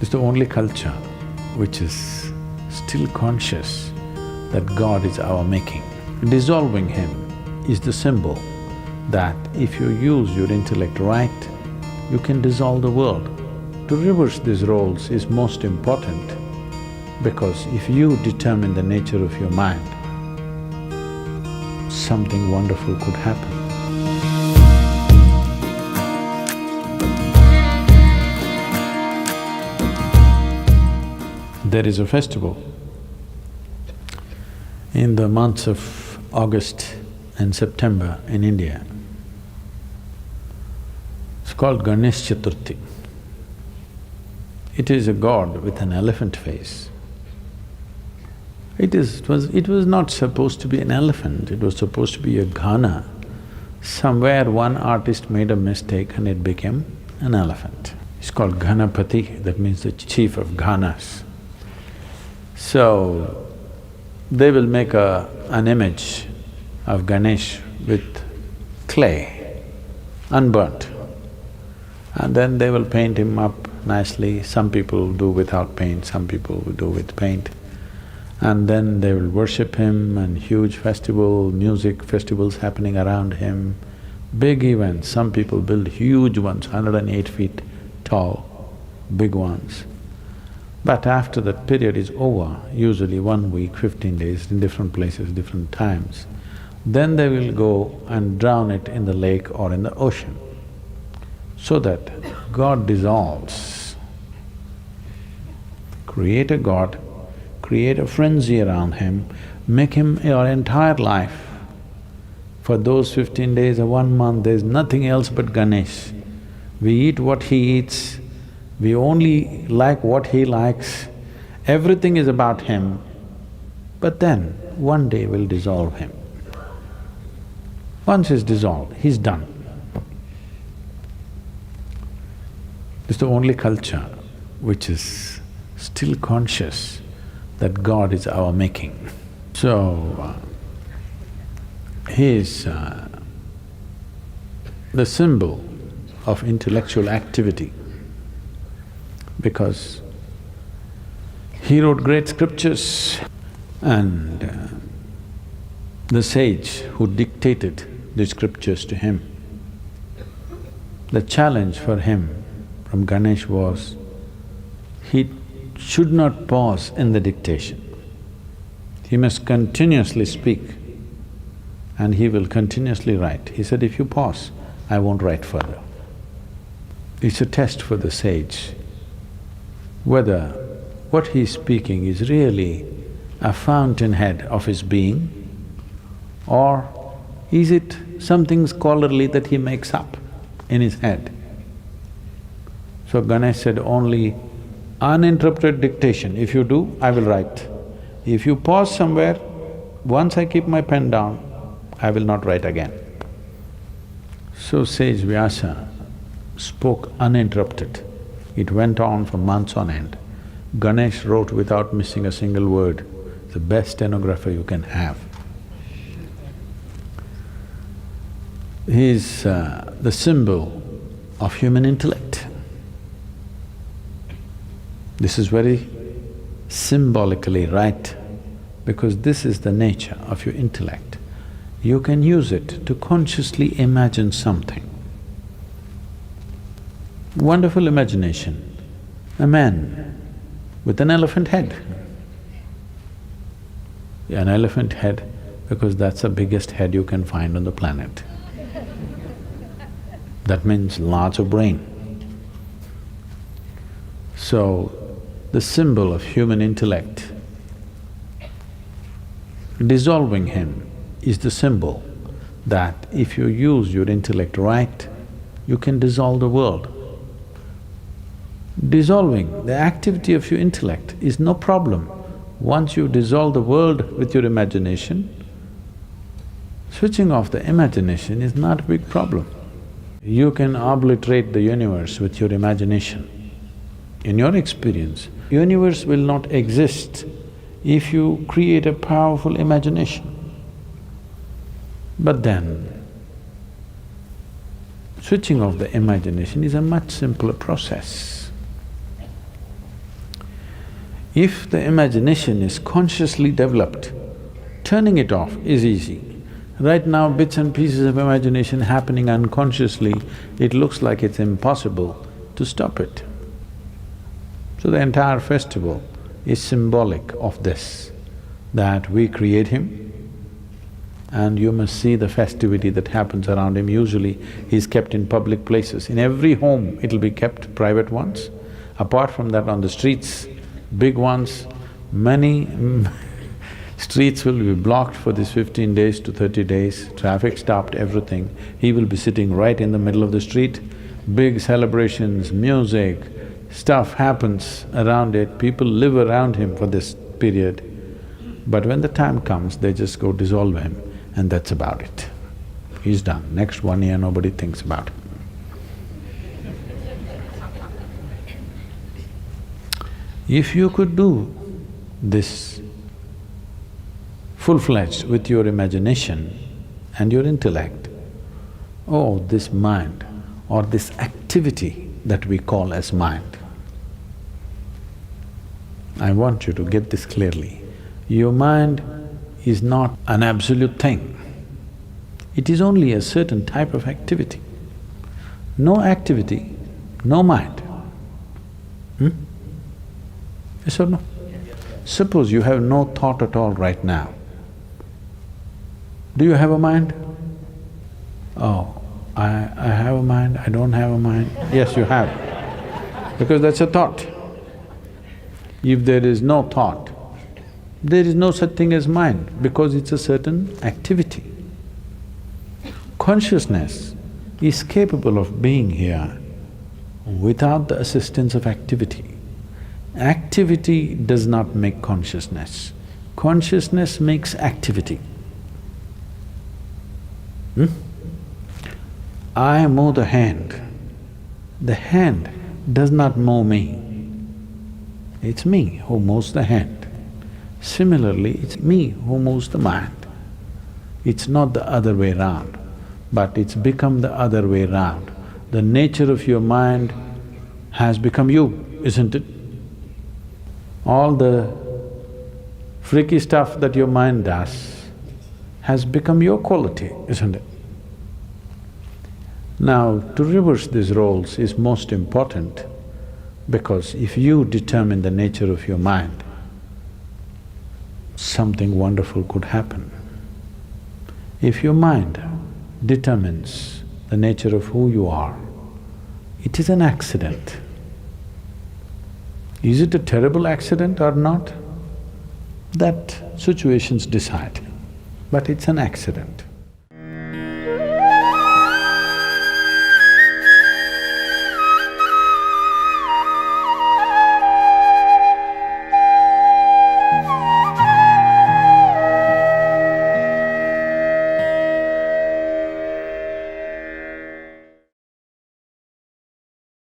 It's the only culture which is still conscious that God is our making. Dissolving Him is the symbol that if you use your intellect right, you can dissolve the world. To reverse these roles is most important because if you determine the nature of your mind, something wonderful could happen. There is a festival in the months of August and September in India. It's called Ganesh Chaturthi. It is a god with an elephant face. It was not supposed to be an elephant, it was supposed to be a ghana. Somewhere one artist made a mistake and it became an elephant. It's called Ganapati, that means the chief of ghanas. So, they will make an image of Ganesh with clay, unburnt, and then they will paint him up nicely. Some people do without paint, some people will do with paint. And then they will worship him and huge festival, music festivals happening around him, big events. Some people build huge ones, 108 feet tall, big ones. But after that period is over, usually 1 week, 15 days, in different places, different times, then they will go and drown it in the lake or in the ocean, so that God dissolves. Create a god, create a frenzy around him, make him your entire life. For those 15 days or 1 month, there's nothing else but Ganesh. We eat what he eats, we only like what he likes, everything is about him, but then one day we'll dissolve him. Once he's dissolved, he's done. It's the only culture which is still conscious that God is our making. So, he is the symbol of intellectual activity because he wrote great scriptures and the sage who dictated the scriptures to him, the challenge for him from Ganesh was, he should not pause in the dictation. He must continuously speak and he will continuously write. He said, if you pause, I won't write further. It's a test for the sage, whether what he's speaking is really a fountainhead of his being or is it something scholarly that he makes up in his head. So Ganesh said, only uninterrupted dictation, if you do, I will write. If you pause somewhere, once I keep my pen down, I will not write again. So sage Vyasa spoke uninterrupted. It went on for months on end. Ganesh wrote without missing a single word, the best stenographer you can have. He is the symbol of human intellect. This is very symbolically right because this is the nature of your intellect. You can use it to consciously imagine something. Wonderful imagination, a man with an elephant head. An elephant head because that's the biggest head you can find on the planet. That means lots of brain. So, the symbol of human intellect, dissolving him is the symbol that if you use your intellect right, you can dissolve the world. Dissolving the activity of your intellect is no problem. Once you dissolve the world with your imagination, switching off the imagination is not a big problem. You can obliterate the universe with your imagination. In your experience, universe will not exist if you create a powerful imagination. But then, switching off the imagination is a much simpler process. If the imagination is consciously developed, turning it off is easy. Right now, bits and pieces of imagination happening unconsciously, it looks like it's impossible to stop it. So the entire festival is symbolic of this, that we create him and you must see the festivity that happens around him. Usually, he's kept in public places. In every home, it'll be kept, private ones. Apart from that, on the streets, big ones, many streets will be blocked for this 15 days to 30 days, traffic stopped, everything. He will be sitting right in the middle of the street, big celebrations, music, stuff happens around it, people live around him for this period. But when the time comes, they just go dissolve him and that's about it. He's done. Next 1 year, nobody thinks about him. If you could do this full-fledged with your imagination and your intellect, oh, this mind or this activity that we call as mind, I want you to get this clearly. Your mind is not an absolute thing. It is only a certain type of activity. No activity, no mind. Yes or no? Suppose you have no thought at all right now. Do you have a mind? Oh, I have a mind, I don't have a mind. Yes, you have, because that's a thought. If there is no thought, there is no such thing as mind because it's a certain activity. Consciousness is capable of being here without the assistance of activity. Activity does not make consciousness. Consciousness makes activity. I move the hand does not move me. It's me who moves the hand. Similarly, it's me who moves the mind. It's not the other way round, but it's become the other way round. The nature of your mind has become you, isn't it? All the freaky stuff that your mind does has become your quality, isn't it? Now, to reverse these roles is most important because if you determine the nature of your mind, something wonderful could happen. If your mind determines the nature of who you are, it is an accident. Is it a terrible accident or not? That situations decide, but it's an accident.